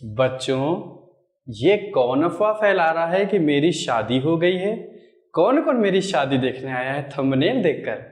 बच्चों, ये कौन अफवाह फैला रहा है कि मेरी शादी हो गई है? कौन कौन मेरी शादी देखने आया है थंबनेल देखकर?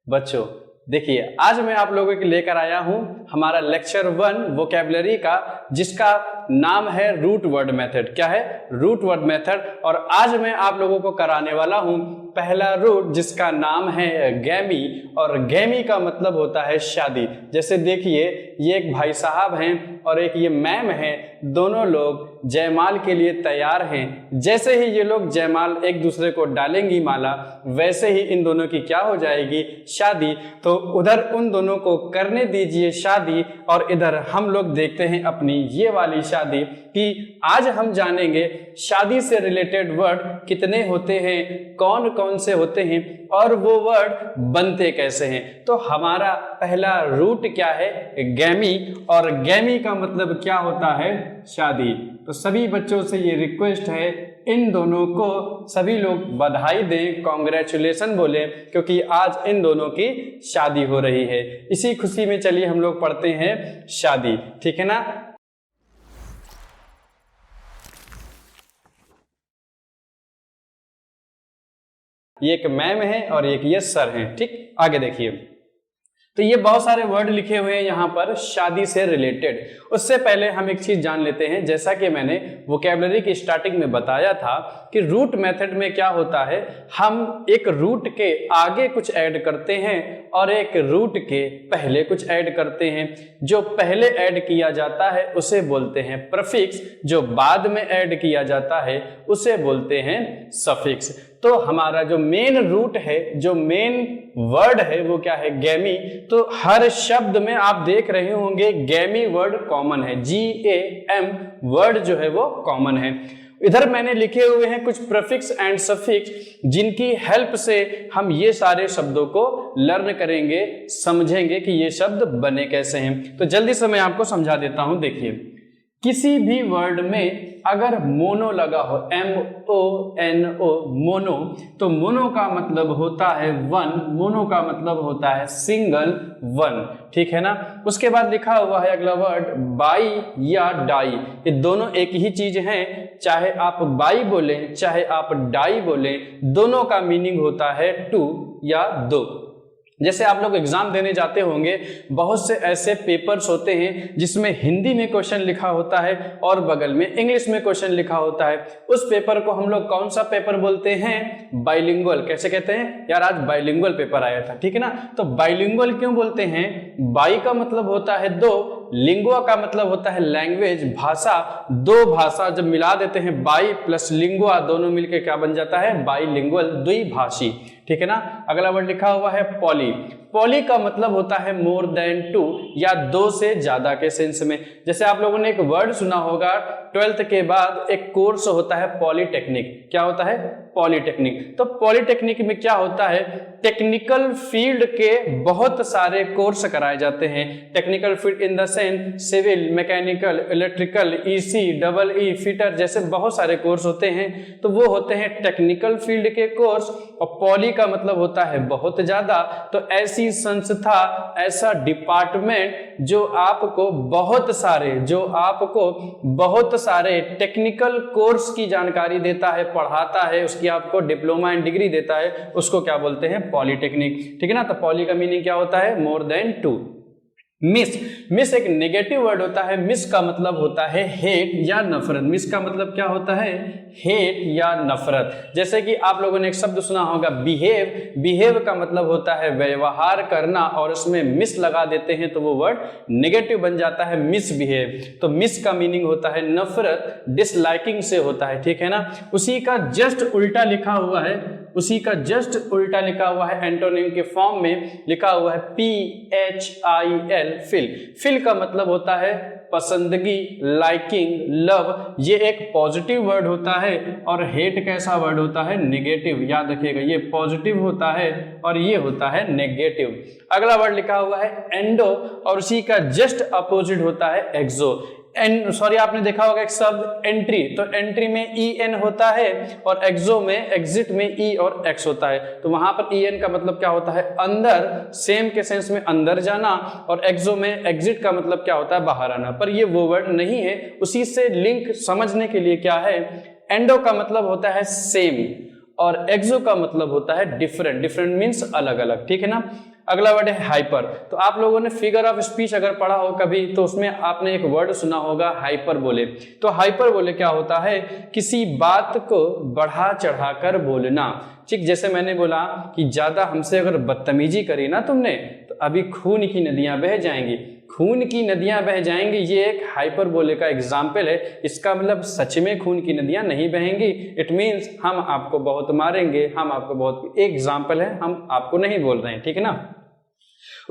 बच्चों देखिए, आज मैं आप लोगों के लेकर आया हूं हमारा लेक्चर 1 वोकैबुलरी का, जिसका नाम है रूट वर्ड मेथड। क्या है? Root word method. और आज मैं आप लोगों को कराने वाला हूं पहला रूट, जिसका नाम है गैमी। और गैमी का मतलब होता है शादी। जैसे देखिए, ये एक भाई साहब हैं और एक ये मैम है, दोनों लोग जयमाल के लिए तैयार हैं। जैसे ही ये लोग जयमाल एक दूसरे को डालेंगी माला, वैसे ही इन दोनों की क्या हो जाएगी? शादी। तो उधर उन दोनों को करने दीजिए शादी, और इधर हम लोग देखते हैं अपनी ये वाली शादी। कि आज हम जानेंगे शादी से रिलेटेड वर्ड कितने होते हैं, कौन कौन से होते हैं, और वो वर्ड बनते कैसे हैं। तो हमारा पहला रूट क्या है? गैमी। और गैमी का मतलब क्या होता है? शादी। तो सभी बच्चों से ये रिक्वेस्ट है, इन दोनों को सभी लोग बधाई दें, कॉन्ग्रेचुलेशन बोले, क्योंकि आज इन दोनों की शादी हो रही है। इसी खुशी में चलिए हम लोग पढ़ते हैं शादी। ठीक है ना? ये एक मैम है और एक ये सर हैं। ठीक, आगे देखिए। तो ये बहुत सारे वर्ड लिखे हुए हैं यहाँ पर शादी से रिलेटेड। उससे पहले हम एक चीज जान लेते हैं। जैसा कि मैंने वोकैबुलरी की स्टार्टिंग में बताया था कि रूट मेथड में क्या होता है, हम एक रूट के आगे कुछ ऐड करते हैं और एक रूट के पहले कुछ ऐड करते हैं। जो पहले ऐड किया जाता है उसे बोलते हैं प्रीफिक्स, जो बाद में ऐड किया जाता है उसे बोलते हैं सफिक्स। तो हमारा जो मेन रूट है, जो मेन वर्ड है, वो क्या है? गैमी। तो हर शब्द में आप देख रहे होंगे गैमी वर्ड कॉमन है। GAM वर्ड जो है वो कॉमन है। इधर मैंने लिखे हुए हैं कुछ प्रीफिक्स एंड सफिक्स, जिनकी हेल्प से हम ये सारे शब्दों को लर्न करेंगे, समझेंगे कि ये शब्द बने कैसे हैं। तो जल्दी से मैं आपको समझा देता हूं। देखिए, किसी भी वर्ड में अगर मोनो लगा हो, MONO, मोनो, तो मोनो का मतलब होता है वन। मोनो का मतलब होता है सिंगल, वन। ठीक है ना? उसके बाद लिखा हुआ है अगला वर्ड बाई या डाई। ये दोनों एक ही चीज हैं। चाहे आप बाई बोलें, चाहे आप डाई बोलें, दोनों का मीनिंग होता है टू या दो। जैसे आप लोग एग्जाम देने जाते होंगे, बहुत से ऐसे पेपर्स होते हैं जिसमें हिंदी में क्वेश्चन लिखा होता है और बगल में इंग्लिश में क्वेश्चन लिखा होता है। उस पेपर को हम लोग कौन सा पेपर बोलते हैं? बाइलिंगुअल। कैसे कहते हैं? यार आज बाइलिंगुअल पेपर आया था। ठीक है ना? तो बाइलिंगुअल क्यों बोलते हैं? बाई का मतलब होता है दो, लिंगुआ का मतलब होता है लैंग्वेज, भाषा। दो भाषा जब मिला देते हैं, बाई प्लस लिंगुआ, दोनों मिलकर क्या बन जाता है? बाइलिंगुअल, द्विभाषी। ठीक है ना? अगला वर्ड लिखा हुआ है पॉली। पॉली का मतलब होता है मोर देन टू, या दो से ज्यादा के सेंस में। जैसे आप लोगों ने एक वर्ड सुना होगा, 12th के बाद एक कोर्स होता है पॉलीटेक्निक। क्या होता है? पॉलीटेक्निक। तो पॉलीटेक्निक में क्या होता है? टेक्निकल फील्ड के बहुत सारे कोर्स कराए जाते हैं। Technical field in the sense civil, mechanical, electrical, EC, EE, fitter जैसे बहुत सारे कोर्स होते हैं। तो वो होते हैं टेक्निकल फील्ड के कोर्स। और पॉली का मतलब होता है बहुत ज्यादा। तो ऐसी संस्था, ऐसा डिपार्टमेंट जो आपको बहुत सारे टेक्निकल कोर्स की जानकारी देता है, पढ़ाता है, उसकी आपको डिप्लोमा एंड डिग्री देता है, उसको क्या बोलते हैं? पॉलीटेक्निक। ठीक है ना? तो पॉली का मीनिंग क्या होता है? More than two. मिस एक नेगेटिव वर्ड होता है। मिस का मतलब होता है हेट या नफरत। मिस का मतलब क्या होता है? हेट या नफरत। जैसे कि आप लोगों ने एक शब्द सुना होगा बिहेव। बिहेव का मतलब होता है व्यवहार करना, और उसमें मिस लगा देते हैं तो वो वर्ड नेगेटिव बन जाता है, मिसबिहेव। तो मिस का मीनिंग होता है नफरत, डिसलाइकिंग से होता है। ठीक है ना? उसी का जस्ट उल्टा लिखा हुआ है, एंटोनिम के फॉर्म में लिखा हुआ है PHIL, फिल। फिल का मतलब होता है पसंदगी, लाइकिंग, लव। ये एक पॉजिटिव वर्ड होता है। और हेट कैसा वर्ड होता है? नेगेटिव। याद रखिएगा, ये पॉजिटिव होता है और ये होता है नेगेटिव। अगला वर्ड लिखा हुआ है एंडो, और उसी का जस्ट अपोजिट होता है एक्सो। सॉरी आपने देखा होगा एक शब्द एंट्री, तो एंट्री में EN होता है और एक्सो में एग्जिट में E और X होता है। तो वहां पर EN का मतलब क्या होता है अंदर, सेम के सेंस में अंदर जाना, और एक्सो में एग्जिट का मतलब क्या होता है बाहर आना। पर ये वो वर्ड नहीं है, उसी से लिंक समझने के लिए क्या है, एंडो का मतलब होता है सेम और एक्सो का मतलब होता है डिफरेंट। डिफरेंट मीन्स अलग अलग, ठीक है ना। अगला वर्ड है हाइपर। तो आप लोगों ने फिगर ऑफ स्पीच अगर पढ़ा हो कभी तो उसमें आपने एक वर्ड सुना होगा हाइपरबोले। तो हाइपरबोले क्या होता है, किसी बात को बढ़ा चढ़ाकर बोलना। ठीक, जैसे मैंने बोला कि ज्यादा हमसे अगर बदतमीजी करी ना तुमने तो अभी खून की नदियां बह जाएंगी, खून की नदियां बह जाएंगी, ये एक हाइपरबोले का एग्जाम्पल है। इसका मतलब सच में खून की नदियां नहीं बहेंगी, इट मीन्स हम आपको बहुत मारेंगे, हम आपको बहुत, एक एग्जाम्पल है, हम आपको नहीं बोल रहे हैं, ठीक है ना।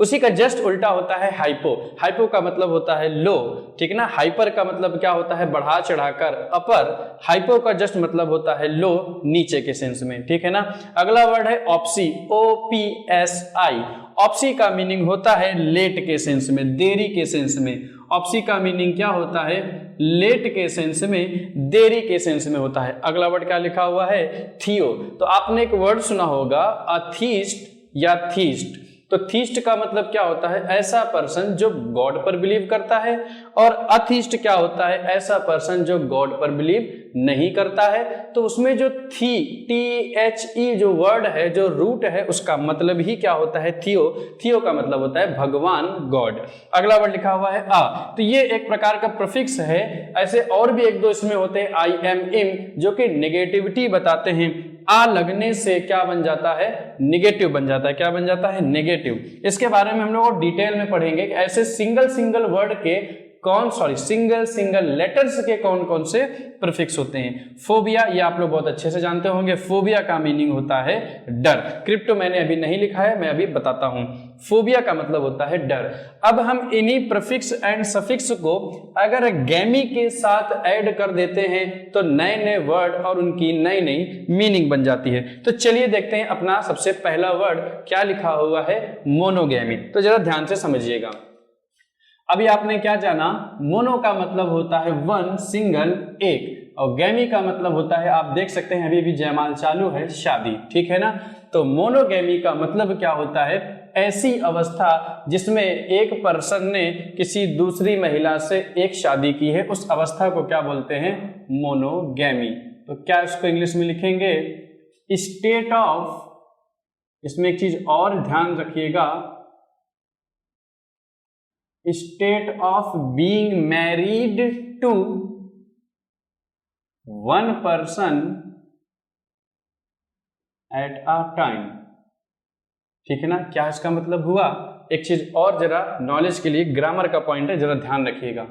उसी का जस्ट उल्टा होता है हाइपो। हाइपो का मतलब होता है लो, ठीक है ना। हाइपर का मतलब क्या होता है बढ़ा चढ़ाकर, अपर। हाइपो का जस्ट मतलब होता है लो, नीचे के सेंस में, ठीक है ना। अगला वर्ड है ऑप्सी, OPSI। ऑप्सी का मीनिंग होता है लेट के सेंस में, देरी के सेंस में। ऑप्सी का मीनिंग क्या होता है, लेट के सेंस में, देरी के सेंस में होता है। अगला वर्ड क्या लिखा हुआ है, थियो। तो आपने एक वर्ड सुना होगा अथीस्ट या थीस्ट। तो थीस्ट का मतलब क्या होता है, ऐसा पर्सन जो गॉड पर बिलीव करता है, और अथीस्ट क्या होता है, ऐसा पर्सन जो गॉड पर बिलीव नहीं करता है। तो उसमें जो THE जो वर्ड है, जो रूट है, उसका मतलब ही क्या होता है, थियो। थियो का मतलब होता है भगवान, गॉड। अगला वर्ड लिखा हुआ है आ। तो ये एक प्रकार का प्रीफिक्स है। ऐसे और भी एक दो इसमें होते हैं, I am im, जो कि नेगेटिविटी बताते हैं। आ लगने से क्या बन जाता है, निगेटिव बन जाता है। क्या बन जाता है, नेगेटिव। इसके बारे में हम लोग डिटेल में पढ़ेंगे कि ऐसे सिंगल वर्ड के सिंगल लेटर्स के कौन कौन से प्रीफिक्स होते हैं। फोबिया, ये आप लोग बहुत अच्छे से जानते होंगे। फोबिया का मीनिंग होता है डर। क्रिप्टो मैंने अभी नहीं लिखा है, मैं अभी बताता हूं। फोबिया का मतलब होता है डर। अब हम इन्हीं प्रीफिक्स एंड सफिक्स को अगर गैमी के साथ ऐड कर देते हैं तो नए नए वर्ड और उनकी नई नई मीनिंग बन जाती है। तो चलिए देखते हैं अपना सबसे पहला वर्ड क्या लिखा हुआ है, मोनोगैमी। तो जरा ध्यान से समझिएगा। अभी आपने क्या जाना, मोनो का मतलब होता है वन, सिंगल, एक, और गैमी का मतलब होता है, आप देख सकते हैं अभी भी जयमाल चालू है, शादी, ठीक है ना। तो मोनोगैमी का मतलब क्या होता है, ऐसी अवस्था जिसमें एक पर्सन ने किसी दूसरी महिला से एक शादी की है, उस अवस्था को क्या बोलते हैं, मोनोगैमी। तो क्या इसको इंग्लिश में लिखेंगे, स्टेट ऑफ, इसमें एक चीज और ध्यान रखिएगा, state of being married to one person at a time, ठीक है ना। क्या इसका मतलब हुआ, एक चीज और जरा नॉलेज के लिए, ग्रामर का पॉइंट है, जरा ध्यान रखिएगा।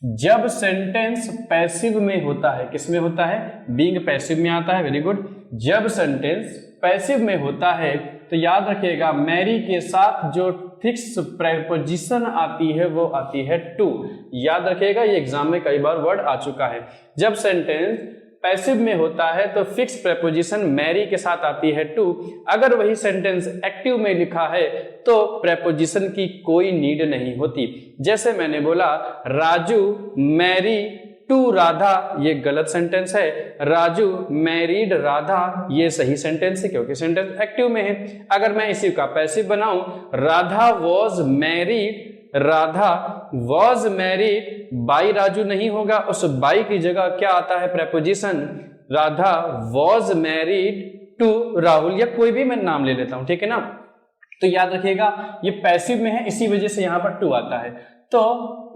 जब सेंटेंस पैसिव में होता है, किस में होता है, बीइंग पैसिव में आता है, वेरी गुड। जब सेंटेंस पैसिव में होता है तो याद रखिएगा मैरी के साथ जो फिक्स प्रेपोजिशन आती है वो आती है टू। याद रखिएगा, ये एग्जाम में कई बार वर्ड आ चुका है। जब सेंटेंस पैसिव में होता है तो फिक्स प्रेपोजिशन मैरी के साथ आती है टू। अगर वही सेंटेंस एक्टिव में लिखा है तो प्रेपोजिशन की कोई नीड नहीं होती। जैसे मैंने बोला राजू मैरी टू राधा, ये गलत सेंटेंस है। राजू मैरिड राधा, ये सही सेंटेंस है क्योंकि सेंटेंस एक्टिव में है। अगर मैं इसी का पैसिव बनाऊं, Radha was married, Radha was married by Raju नहीं होगा, उस बाई की जगह क्या आता है, preposition. Radha was married to Rahul, या कोई भी मैं नाम ले लेता हूं, ठीक है ना। तो याद रखिएगा ये पैसिव में है, इसी वजह से यहां पर टू आता है। तो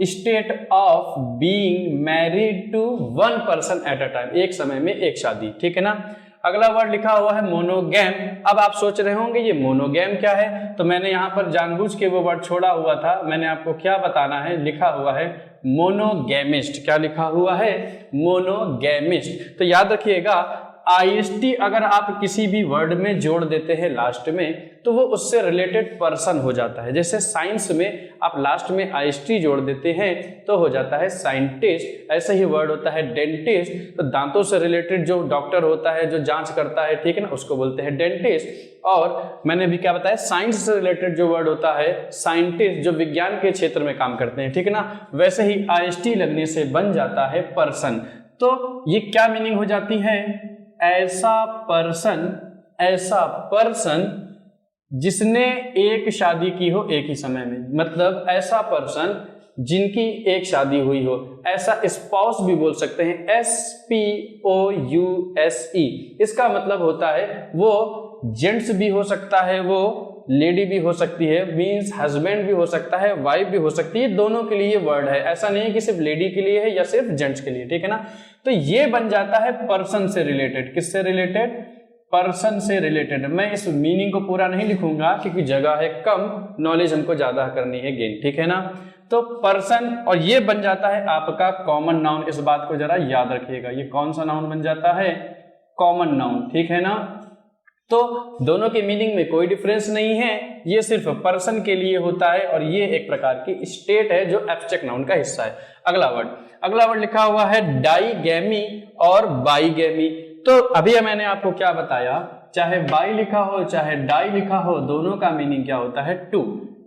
state of being married to one person at a time, एक समय में एक शादी, ठीक है ना। अगला वर्ड लिखा हुआ है मोनोगैम। अब आप सोच रहे होंगे ये मोनोगैम क्या है, तो मैंने यहाँ पर जानबूझ के वो वर्ड छोड़ा हुआ था। मैंने आपको क्या बताना है, लिखा हुआ है मोनोगैमिस्ट। क्या लिखा हुआ है, मोनोगैमिस्ट। तो याद रखिएगा IST अगर आप किसी भी वर्ड में जोड़ देते हैं लास्ट में तो वो उससे रिलेटेड पर्सन हो जाता है। जैसे साइंस में आप लास्ट में IST जोड़ देते हैं तो हो जाता है साइंटिस्ट। ऐसे ही वर्ड होता है डेंटिस्ट, तो दांतों से रिलेटेड जो डॉक्टर होता है, जो जांच करता है, ठीक है ना, उसको बोलते हैं डेंटिस्ट। और मैंने भी क्या बताया, साइंस से रिलेटेड जो वर्ड होता है साइंटिस्ट, जो विज्ञान के क्षेत्र में काम करते हैं, ठीक है ना, वैसे ही IST लगने से बन जाता है पर्सन। तो ये क्या मीनिंग हो जाती है, ऐसा पर्सन जिसने एक शादी की हो एक ही समय में, मतलब ऐसा पर्सन जिनकी एक शादी हुई हो। ऐसा स्पाउस भी बोल सकते हैं, SPOUSE। इसका मतलब होता है वो जेंट्स भी हो सकता है, वो लेडी भी हो सकती है, मीन्स हस्बैंड भी हो सकता है, वाइफ भी हो सकती है, दोनों के लिए वर्ड है। ऐसा नहीं है कि सिर्फ लेडी के लिए है या सिर्फ जेंट्स के लिए, ठीक है ना। तो ये बन जाता है पर्सन से रिलेटेड। किससे रिलेटेड, पर्सन से रिलेटेड। मैं इस मीनिंग को पूरा नहीं लिखूंगा क्योंकि जगह है कम, नॉलेज हमको ज्यादा करनी है गेन, ठीक है ना। तो पर्सन, और ये बन जाता है आपका कॉमन नाउन। इस बात को जरा याद रखिएगा, ये कौन सा नाउन बन जाता है, कॉमन नाउन, ठीक है ना। तो दोनों के मीनिंग में कोई डिफरेंस नहीं है, ये सिर्फ पर्सन के लिए होता है और ये एक प्रकार की स्टेट है जो एब्स्ट्रैक्ट नाउन का हिस्सा है। अगला वर्ड लिखा हुआ है डाईगैमी और बाईगैमी। तो अभी मैंने आपको क्या बताया, चाहे बाई लिखा हो चाहे डाई लिखा हो, दोनों का मीनिंग क्या होता है, टू।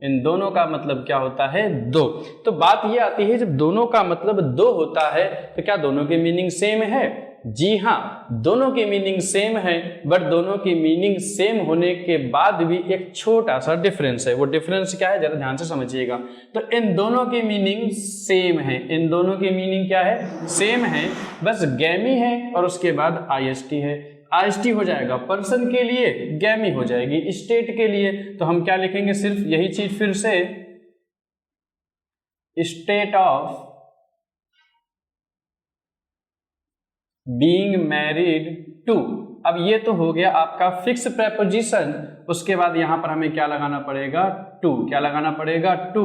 इन दोनों का मतलब क्या होता है, दो। तो बात ये आती है, जब दोनों का मतलब दो होता है तो क्या दोनों के मीनिंग सेम है? जी हाँ, दोनों की मीनिंग सेम है, बट दोनों की मीनिंग सेम होने के बाद भी एक छोटा सा डिफरेंस है। वो डिफरेंस क्या है, जरा ध्यान से समझिएगा। तो इन दोनों की मीनिंग सेम है, इन दोनों की मीनिंग क्या है, सेम है, बस गैमी है और उसके बाद IST है। IST हो जाएगा पर्सन के लिए, गैमी हो जाएगी स्टेट के लिए। तो हम क्या लिखेंगे, सिर्फ यही चीज फिर से, state of being married to. अब ये तो हो गया आपका फिक्स प्रेपोजिशन, उसके बाद यहां पर हमें क्या लगाना पड़ेगा, टू। क्या लगाना पड़ेगा, टू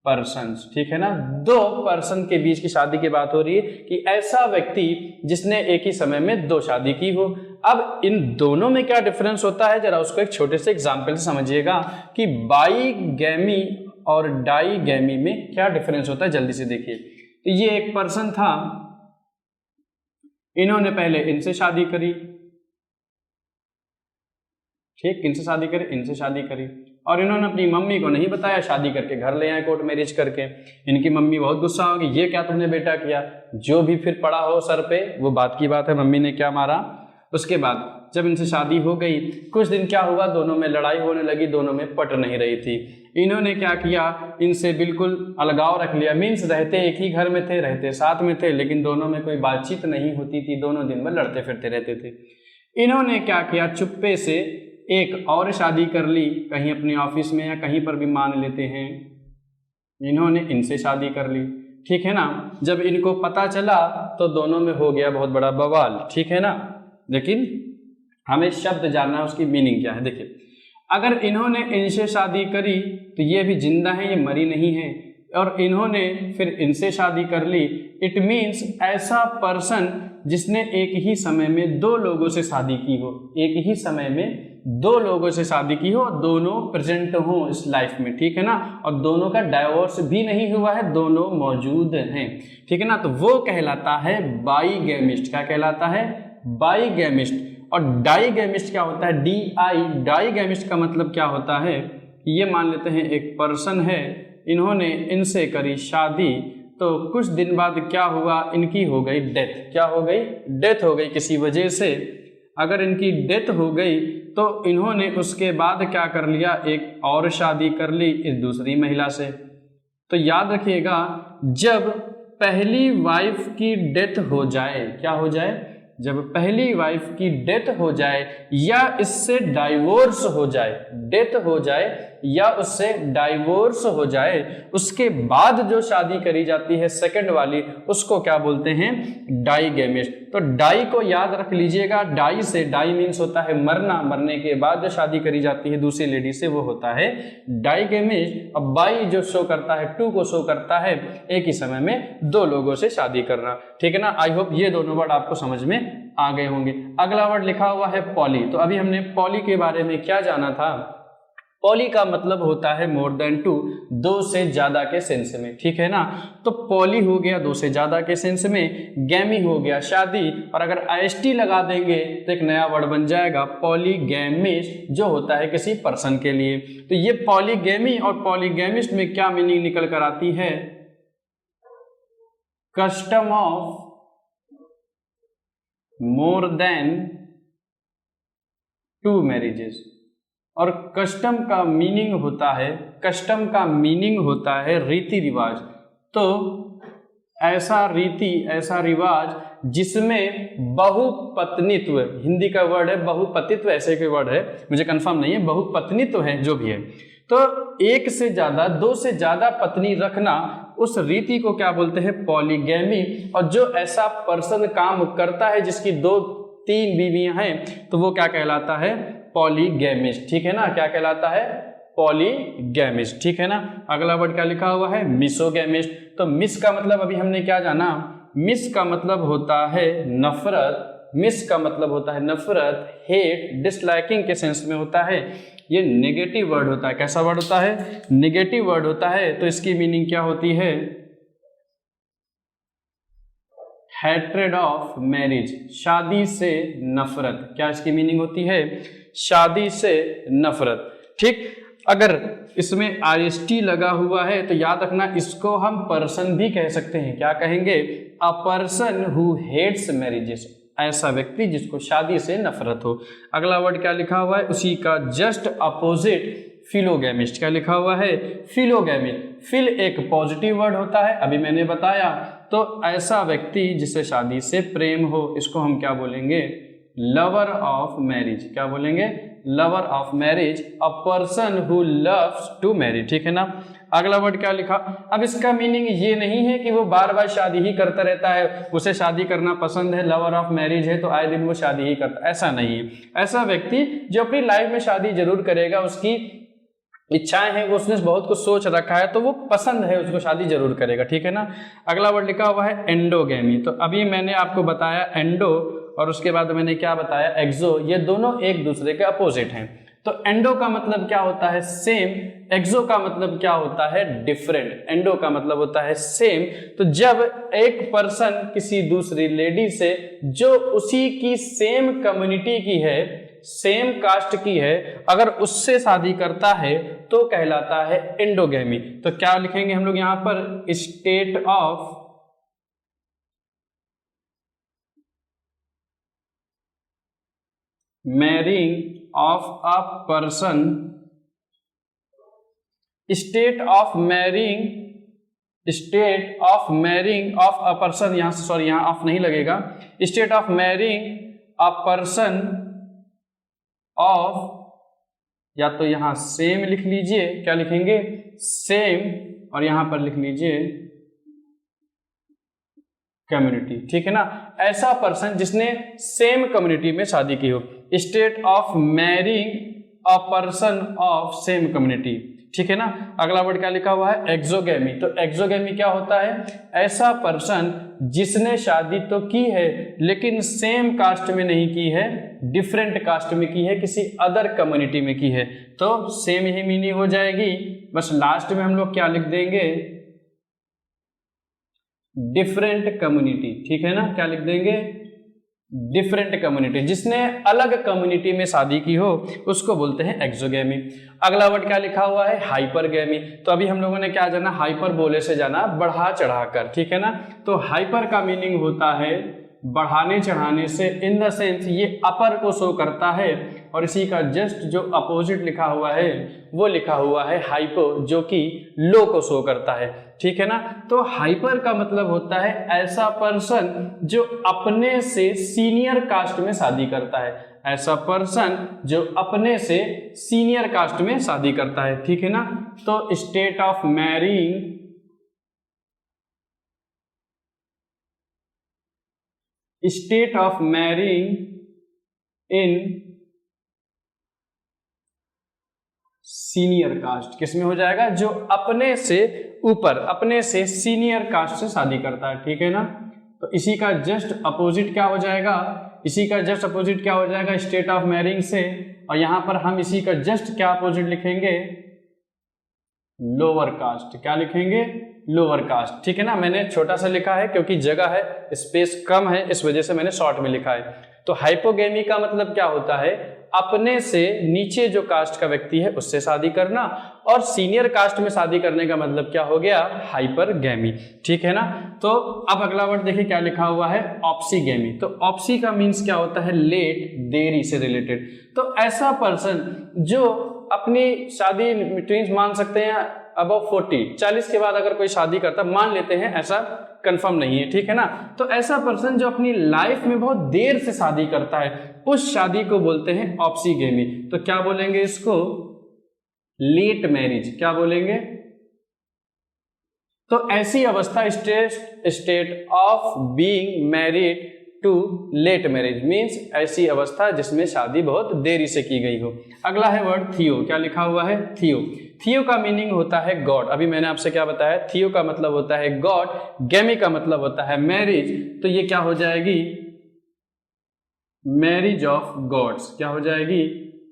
पर्सन्स, ठीक है ना। दो पर्सन के बीच की शादी की बात हो रही है कि ऐसा व्यक्ति जिसने एक ही समय में दो शादी की हो। अब इन दोनों में क्या डिफरेंस होता है, जरा उसको एक छोटे से एग्जाम्पल से समझिएगा कि बाईगैमी और डाईगैमी में क्या डिफरेंस होता है। जल्दी से देखिए, तो ये एक पर्सन था, इन्होंने पहले इनसे शादी करी, ठीक, इनसे शादी करी, इनसे शादी करी, और इन्होंने अपनी मम्मी को नहीं बताया, शादी करके घर ले आए कोर्ट मैरिज करके। इनकी मम्मी बहुत गुस्सा होगी, ये क्या तुमने बेटा किया। जो भी फिर पड़ा हो सर पे, वो बात की बात है, मम्मी ने क्या मारा। उसके बाद जब इनसे शादी हो गई, कुछ दिन क्या हुआ, दोनों में लड़ाई होने लगी, दोनों में पट नहीं रही थी। इन्होंने क्या किया, इनसे बिल्कुल अलगाव रख लिया, मीन्स रहते एक ही घर में थे, रहते साथ में थे, लेकिन दोनों में कोई बातचीत नहीं होती थी, दोनों दिन भर लड़ते फिरते रहते थे। इन्होंने क्या किया, चुप्पे से एक और शादी कर ली, कहीं अपने ऑफिस में या कहीं पर भी मान लेते हैं, इन्होंने इनसे शादी कर ली, ठीक है ना। जब इनको पता चला तो दोनों में हो गया बहुत बड़ा बवाल, ठीक है ना। लेकिन हमें शब्द जानना है, उसकी मीनिंग क्या है। देखिए, अगर इन्होंने इनसे शादी करी तो ये भी जिंदा है, ये मरी नहीं है, और इन्होंने फिर इनसे शादी कर ली, इट मीन्स ऐसा पर्सन जिसने एक ही समय में दो लोगों से शादी की हो, एक ही समय में दो लोगों से शादी की हो, दोनों प्रेजेंट हो इस लाइफ में, ठीक है ना, और दोनों का डाइवोर्स भी नहीं हुआ है, दोनों मौजूद हैं, ठीक है ना। तो वो कहलाता है बाईगैमिस्ट। क्या कहलाता है, बाईगैमिस्ट। और डाईगैमिस्ट क्या होता है, DI। डाईगैमिस्ट का मतलब क्या होता है, ये मान लेते हैं एक पर्सन है, इन्होंने इनसे करी शादी, तो कुछ दिन बाद क्या हुआ, इनकी हो गई डेथ। क्या हो गई, डेथ हो गई किसी वजह से। अगर इनकी डेथ हो गई तो इन्होंने उसके बाद क्या कर लिया, एक और शादी कर ली इस दूसरी महिला से। तो याद रखिएगा, जब पहली वाइफ की डेथ हो जाए, क्या हो जाए, जब पहली वाइफ की डेथ हो जाए या इससे डाइवोर्स हो जाए, डेथ हो जाए या उससे डाइवोर्स हो जाए, उसके बाद जो शादी करी जाती है सेकंड वाली, उसको क्या बोलते हैं, डाइगेमिस्ट। तो डाई को याद रख लीजिएगा, डाई से, डाई मीन्स होता है मरना, मरने के बाद जो शादी करी जाती है दूसरी लेडी से वो होता है डाइगेमिस्ट। अब बाई जो शो करता है, टू को शो करता है एक ही समय में दो लोगों से शादी करना, ठीक है ना। आई होप ये दोनों वर्ड आपको समझ में आ गए होंगे। अगला वर्ड लिखा हुआ है पॉली। तो अभी हमने पॉली के बारे में क्या जाना था, पॉली का मतलब होता है मोर देन टू, दो से ज्यादा के सेंस में, ठीक है ना। तो पॉली हो गया दो से ज्यादा के सेंस में, गैमी हो गया शादी, और अगर आईएसटी लगा देंगे तो एक नया वर्ड बन जाएगा पॉलीगैमिस्ट, जो होता है किसी पर्सन के लिए। तो ये पॉलीगैमी और पॉलीगैमिस्ट में क्या मीनिंग निकल कर आती है, custom of more than two marriages. और कस्टम का मीनिंग होता है, कस्टम का मीनिंग होता है रीति रिवाज। तो ऐसा रीति, ऐसा रिवाज जिसमें बहुपत्नीत्व, हिंदी का वर्ड है बहुपतित्व, ऐसे कोई वर्ड है मुझे कंफर्म नहीं है, बहुपत्नीत्व है जो भी है। तो एक से ज्यादा, दो से ज्यादा पत्नी रखना, उस रीति को क्या बोलते हैं, पॉलीगैमी। और जो ऐसा पर्सन काम करता है जिसकी दो तीन बीवियां हैं, तो वो क्या कहलाता है, पॉलीगैमिस्ट, ठीक है ना। क्या कहलाता है, पॉलीगैमिस्ट, ठीक है ना। अगला वर्ड क्या लिखा हुआ है, मिसोगैमिस्ट। तो मिस का मतलब अभी हमने क्या जाना, मिस का मतलब होता है नफरत, मिस का मतलब होता है नफरत, हेट, डिसलाइकिंग के सेंस में होता है। ये नेगेटिव वर्ड होता है, कैसा वर्ड होता है, नेगेटिव वर्ड होता है। तो इसकी मीनिंग क्या होती है, हैट्रेड ऑफ मैरिज, शादी से नफरत। क्या इसकी मीनिंग होती है, शादी से नफरत, ठीक। अगर इसमें आईएसटी लगा हुआ है तो याद रखना इसको हम पर्सन भी कह सकते हैं। क्या कहेंगे, a person who hates marriages, ऐसा व्यक्ति जिसको शादी से नफरत हो। अगला वर्ड क्या लिखा हुआ है, उसी का जस्ट अपोजिट, फिलोगैमिस्ट। क्या लिखा हुआ है, फिलोगैमिस्ट। फिल एक पॉजिटिव वर्ड होता है, अभी मैंने बताया। तो ऐसा व्यक्ति जिसे शादी से प्रेम हो, इसको हम क्या बोलेंगे, लवर ऑफ मैरिज। क्या बोलेंगे, lover of marriage, a person who loves to marry, ठीक है ना। अगला वर्ड क्या लिखा, अब इसका मीनिंग ये नहीं है कि वो बार बार शादी ही करता रहता है, उसे शादी करना पसंद है, लवर ऑफ मैरिज है तो आए दिन वो शादी ही करता, ऐसा नहीं है। ऐसा व्यक्ति जो अपनी लाइफ में शादी जरूर करेगा, उसकी इच्छाएं हैं, वो उसने बहुत कुछ सोच रखा है, तो वो पसंद है, उसको शादी जरूर करेगा, ठीक है ना। अगला वर्ड लिखा हुआ है एंडोगैमी। तो अभी मैंने आपको बताया एंडो, और उसके बाद मैंने क्या बताया, एक्सो। ये दोनों एक दूसरे के अपोजिट हैं। तो एंडो का मतलब क्या होता है, सेम। एक्सो का मतलब क्या होता है, डिफरेंट। एंडो का मतलब होता है सेम। तो जब एक पर्सन किसी दूसरी लेडी से जो उसी की सेम कम्युनिटी की है, सेम कास्ट की है, अगर उससे शादी करता है तो कहलाता है एंडोगैमी। तो क्या लिखेंगे हम लोग यहां पर, state of marrying of a person, state of marrying, state of marrying of a person, यहां से सॉरी यहां ऑफ नहीं लगेगा, state of marrying a person of, या तो यहां सेम लिख लीजिए, क्या लिखेंगे, सेम, और यहां पर लिख लीजिए कम्युनिटी, ठीक है ना। ऐसा पर्सन जिसने सेम कम्युनिटी में शादी की हो, state of marrying a person of same community, ठीक है ना। अगला वर्ड क्या लिखा हुआ है, एक्सोगैमी। तो एक्सोगैमी क्या होता है, ऐसा पर्सन जिसने शादी तो की है लेकिन सेम कास्ट में नहीं की है, डिफरेंट कास्ट में की है, किसी अदर कम्युनिटी में की है। तो सेम ही मीनिंग हो जाएगी, बस लास्ट में हम लोग क्या लिख देंगे, डिफरेंट कम्युनिटी, ठीक है ना। क्या लिख देंगे, डिफरेंट कम्युनिटी। जिसने अलग कम्युनिटी में शादी की हो उसको बोलते हैं एक्सोगैमी। अगला वर्ड क्या लिखा हुआ है, हाइपरगैमी। तो अभी हम लोगों ने क्या जाना, हाइपर बोले से जाना बढ़ा चढ़ाकर, ठीक है ना। तो हाइपर का मीनिंग होता है बढ़ाने चढ़ाने से, इन द सेंस ये अपर को शो करता है, और इसी का जस्ट जो अपोजिट लिखा हुआ है वो लिखा हुआ है हाइपो, जो कि लो को शो करता है, ठीक है ना। तो हाइपर का मतलब होता है ऐसा पर्सन जो अपने से सीनियर कास्ट में शादी करता है, ऐसा पर्सन जो अपने से सीनियर कास्ट में शादी करता है, ठीक है ना। तो state of marrying in senior caste किसमें हो जाएगा, जो अपने से ऊपर, अपने से सीनियर कास्ट से शादी करता है, ठीक है ना। तो इसी का जस्ट अपोजिट क्या हो जाएगा, स्टेट ऑफ मैरिंग से, और यहां पर हम इसी का जस्ट क्या अपोजिट लिखेंगे, लोअर कास्ट। क्या लिखेंगे, लोअर कास्ट, ठीक है ना। मैंने छोटा सा लिखा है क्योंकि जगह है, स्पेस कम है, इस वजह से मैंने शॉर्ट में लिखा है। तो हाइपोगेमी का मतलब क्या होता है, अपने से नीचे जो कास्ट का व्यक्ति है उससे शादी करना, और सीनियर कास्ट में शादी करने का मतलब क्या हो गया, हाइपरगेमी, ठीक है ना। तो अब अगला वर्ड देखिए क्या लिखा हुआ है, ऑप्सीगेमी। तो ऑप्सी का मीन्स क्या होता है, लेट, देरी से रिलेटेड। तो ऐसा पर्सन जो अपनी शादी ट्विंस मान सकते हैं अबव 40 के बाद अगर कोई शादी करता, मान लेते हैं, ऐसा कंफर्म नहीं है, ठीक है ना। तो ऐसा पर्सन जो अपनी लाइफ में बहुत देर से शादी करता है, उस शादी को बोलते हैं ऑप्सीगेमी। तो क्या बोलेंगे इसको, लेट मैरिज। क्या बोलेंगे, तो ऐसी अवस्था, state of being married to late marriage means ऐसी अवस्था जिसमें शादी बहुत देरी से की गई हो। अगला है वर्ड थियो। क्या लिखा हुआ है, थियो। थियो का मीनिंग होता है गॉड। अभी मैंने आपसे क्या बताया, थियो का मतलब होता है गॉड, गेमी का मतलब होता है मैरिज। तो ये क्या हो जाएगी, मैरिज ऑफ गॉड्स। क्या हो जाएगी,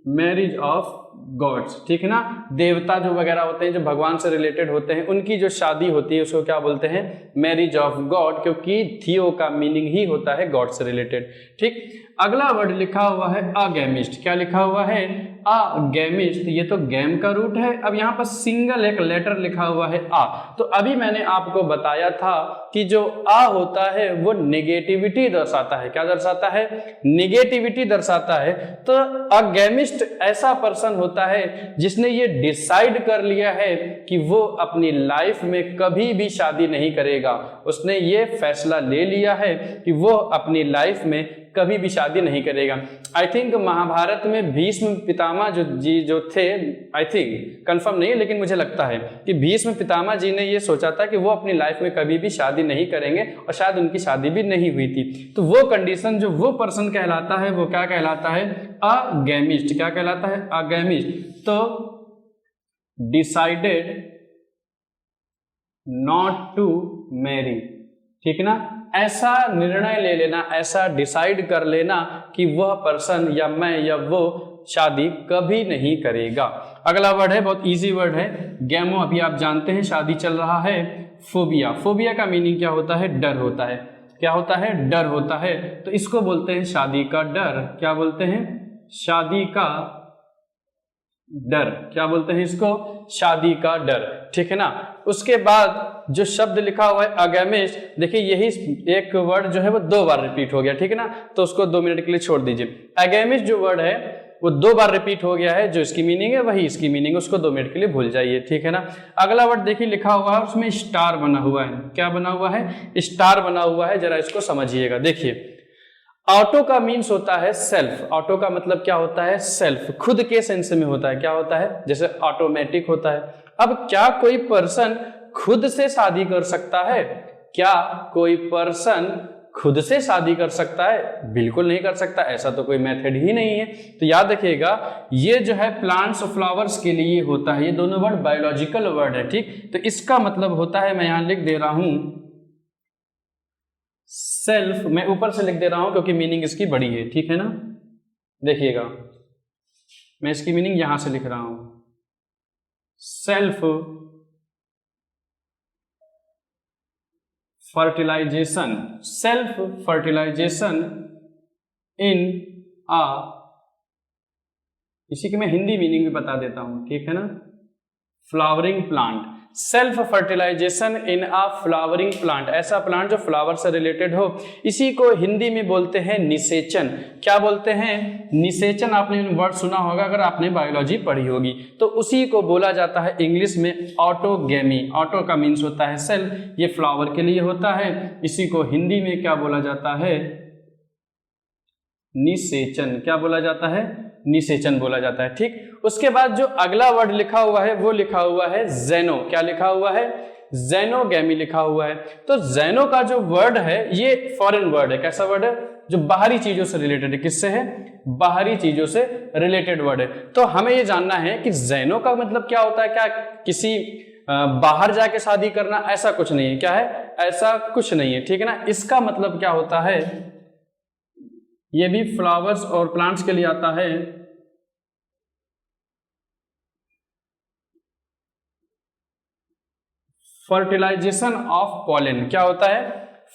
मैरिज ऑफ गॉड्स, ठीक है ना। देवता जो वगैरह होते हैं, जो भगवान से रिलेटेड होते हैं, उनकी जो शादी होती है उसको क्या बोलते हैं, मैरिज ऑफ गॉड, क्योंकि थियो का मीनिंग ही होता है गॉड से रिलेटेड, ठीक। अगला वर्ड लिखा हुआ है अगेमिस्ट। क्या लिखा हुआ है, अगेमिस्ट। ये तो गैम का रूट है। अब यहाँ पर सिंगल एक लेटर लिखा हुआ है आ। तो अभी मैंने आपको बताया था कि जो आ होता है वो नेगेटिविटी दर्शाता है। क्या दर्शाता है, नेगेटिविटी दर्शाता है। तो अगेमिस्ट ऐसा पर्सन होता है जिसने ये डिसाइड कर लिया है कि वो अपनी लाइफ में कभी भी शादी नहीं करेगा। उसने ये फैसला ले लिया है कि वो अपनी लाइफ में कभी भी शादी नहीं करेगा। आई थिंक महाभारत में भीष्म पितामह जो थे, आई थिंक कंफर्म नहीं है, लेकिन मुझे लगता है कि भीष्म पितामह जी ने ये सोचा था कि वो अपनी लाइफ में कभी भी शादी नहीं करेंगे, और शायद उनकी शादी भी नहीं हुई थी। तो वो कंडीशन, जो वो पर्सन कहलाता है, वो क्या कहलाता है, अगेमिस्ट। क्या कहलाता है, अगेमिस्ट। तो डिसाइडेड नॉट टू मैरी, ठीक है ना। ऐसा निर्णय ले लेना, ऐसा डिसाइड कर लेना कि वह पर्सन या मैं या वो शादी कभी नहीं करेगा। अगला वर्ड है, बहुत इजी वर्ड है, गैमो। अभी आप जानते हैं, शादी चल रहा है। फोबिया। फोबिया का मीनिंग क्या होता है, डर होता है। क्या होता है, डर होता है। तो इसको बोलते हैं शादी का डर। क्या बोलते हैं, शादी का डर। क्या बोलते हैं इसको, शादी का डर, ठीक है ना। उसके बाद जो शब्द लिखा हुआ है अगेमिस्ट, देखिए यही एक वर्ड जो है वो 2 बार रिपीट हो गया, ठीक है ना। तो उसको 2 मिनट के लिए छोड़ दीजिए। अगेमिस्ट जो वर्ड है वो 2 बार रिपीट हो गया है, जो इसकी मीनिंग है वही इसकी मीनिंग, उसको 2 मिनट के लिए भूल जाइए, ठीक है ना। अगला वर्ड देखिए लिखा हुआ है, उसमें स्टार बना हुआ है। क्या बना हुआ है, स्टार बना हुआ है। जरा इसको समझिएगा। देखिए, ऑटो का मीन्स होता है सेल्फ। ऑटो का मतलब क्या होता है, सेल्फ, खुद के सेंस में होता है। क्या होता है, जैसे ऑटोमेटिक होता है। अब क्या कोई पर्सन खुद से शादी कर सकता है, क्या कोई पर्सन खुद से शादी कर सकता है, बिल्कुल नहीं कर सकता। ऐसा तो कोई मेथड ही नहीं है। तो याद रखिएगा, ये जो है प्लांट्स और फ्लावर्स के लिए होता है। ये दोनों वर्ड बायोलॉजिकल वर्ड है, ठीक। तो इसका मतलब होता है, मैं यहां लिख दे रहा हूं सेल्फ, मैं ऊपर से लिख दे रहा हूं क्योंकि मीनिंग इसकी बड़ी है, ठीक है ना। देखिएगा, मैं इसकी मीनिंग यहां से लिख रहा हूं, सेल्फ फर्टिलाइजेशन। सेल्फ फर्टिलाइजेशन इन आ, इसी की मैं हिंदी मीनिंग भी बता देता हूं, ठीक है ना, flowering plant. Self fertilization in a flowering plant, ऐसा प्लांट जो फ्लावर से रिलेटेड हो, इसी को हिंदी में बोलते हैं निषेचन। क्या बोलते हैं? निषेचन। आपने वर्ड सुना होगा अगर आपने बायोलॉजी पढ़ी होगी। तो उसी को बोला जाता है इंग्लिश में ऑटोगेमी। ऑटो का मीन्स होता है सेल्फ, ये फ्लावर के लिए होता है, इसी को हिंदी में क्या बोला जाता है? निषेचन। क्या बोला जाता है? निषेचन बोला जाता है। ठीक, उसके बाद जो अगला वर्ड लिखा हुआ है वो लिखा हुआ है जेनो। क्या लिखा हुआ है? जेनोगेमी लिखा हुआ है। तो जेनो का जो वर्ड है ये फॉरेन वर्ड है। कैसा वर्ड है? जो बाहरी चीजों से रिलेटेड है। किससे है? बाहरी चीजों से रिलेटेड वर्ड है। तो हमें ये जानना है कि जेनो का मतलब क्या होता है। क्या किसी बाहर जाके शादी करना? ऐसा कुछ नहीं है। क्या है? ऐसा कुछ नहीं है। ठीक है ना। इसका मतलब क्या होता है? ये भी फ्लावर्स और प्लांट्स के लिए आता है। Fertilization of pollen. क्या होता है?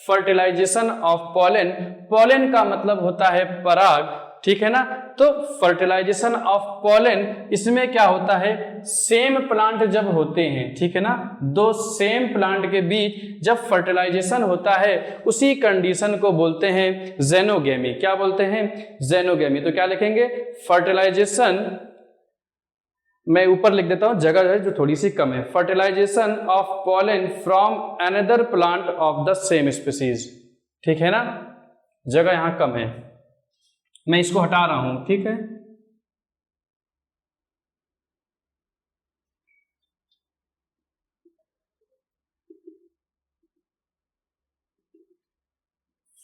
Fertilization of pollen. पॉलन का मतलब होता है पराग। ठीक है ना। तो फर्टिलाइजेशन ऑफ पॉलन, इसमें क्या होता है? सेम प्लांट जब होते हैं, ठीक है ना, दो सेम प्लांट के बीच जब फर्टिलाइजेशन होता है उसी कंडीशन को बोलते हैं जेनोगेमी। क्या बोलते हैं? जेनोगेमी। तो क्या लिखेंगे? फर्टिलाइजेशन, मैं ऊपर लिख देता हूं, जगह है जो थोड़ी सी कम है। Fertilization of pollen from another plant of the same species. ठीक है ना, जगह यहां कम है, मैं इसको हटा रहा हूं। ठीक है,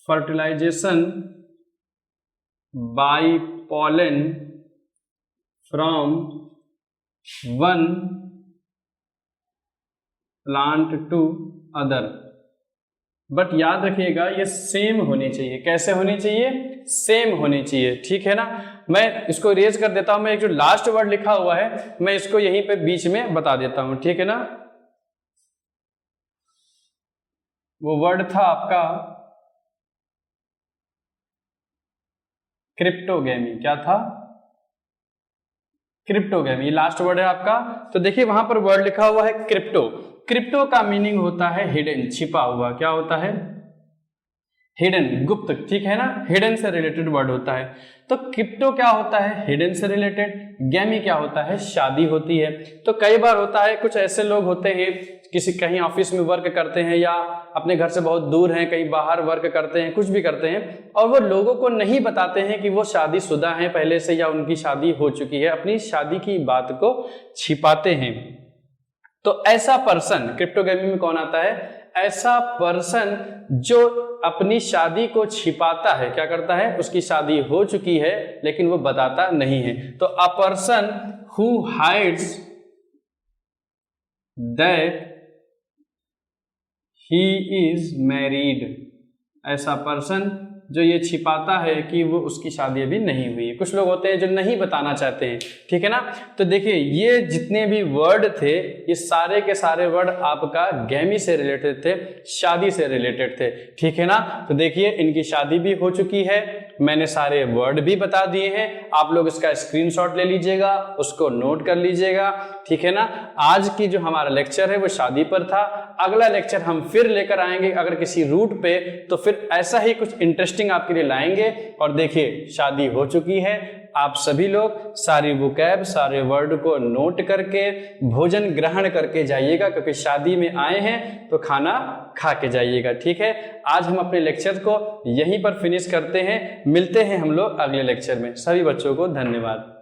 fertilization by pollen from one plant to other. But याद रखिएगा ये सेम होनी चाहिए। कैसे होनी चाहिए? सेम होनी चाहिए। ठीक है ना। मैं इसको इरेज कर देता हूं। मैं एक जो लास्ट वर्ड लिखा हुआ है मैं इसको यहीं पे बीच में बता देता हूं। ठीक है ना, वो वर्ड था आपका क्रिप्टोगेमी। क्या था? क्रिप्टोगेमी, लास्ट वर्ड है आपका। तो देखिए वहां पर वर्ड लिखा हुआ है क्रिप्टो। क्रिप्टो का मीनिंग होता है हिडन, छिपा हुआ। क्या होता है? हिडन, गुप्त। ठीक है ना, हिडन से रिलेटेड वर्ड होता है। तो क्रिप्टो क्या होता है? हिडन से रिलेटेड। गैमी क्या होता है? शादी होती है। तो कई बार होता है कुछ ऐसे लोग होते हैं किसी कहीं ऑफिस में वर्क करते हैं या अपने घर से बहुत दूर हैं, कहीं बाहर वर्क करते हैं, कुछ भी करते हैं, और वो लोगों को नहीं बताते हैं कि वो शादीशुदा हैं पहले से या उनकी शादी हो चुकी है, अपनी शादी की बात को छिपाते हैं। तो ऐसा पर्सन क्रिप्टोगेमी में कौन आता है? ऐसा पर्सन जो अपनी शादी को छिपाता है। क्या करता है? उसकी शादी हो चुकी है लेकिन वो बताता नहीं है। तो a person who hides that he is married. ऐसा पर्सन जो ये छिपाता है कि वो उसकी शादी अभी नहीं हुई है। कुछ लोग होते हैं जो नहीं बताना चाहते हैं। ठीक है ना। तो देखिए ये जितने भी वर्ड थे ये सारे के सारे वर्ड आपका गैमी से रिलेटेड थे, शादी से रिलेटेड थे। ठीक है ना। तो देखिए इनकी शादी भी हो चुकी है, मैंने सारे वर्ड भी बता दिए हैं। आप लोग इसका स्क्रीनशॉट ले लीजिएगा, उसको नोट कर लीजिएगा। ठीक है ना। आज की जो हमारा लेक्चर है वो शादी पर था। अगला लेक्चर हम फिर लेकर आएंगे अगर किसी रूट पे, तो फिर ऐसा ही कुछ इंटरेस्टिंग आपके लिए लाएंगे। और देखिए शादी हो चुकी है, आप सभी लोग सारी वोकैब, सारे वर्ड को नोट करके भोजन ग्रहण करके जाइएगा, क्योंकि शादी में आए हैं तो खाना खा के जाइएगा। ठीक है, आज हम अपने लेक्चर को यहीं पर फिनिश करते हैं। मिलते हैं हम लोग अगले लेक्चर में। सभी बच्चों को धन्यवाद।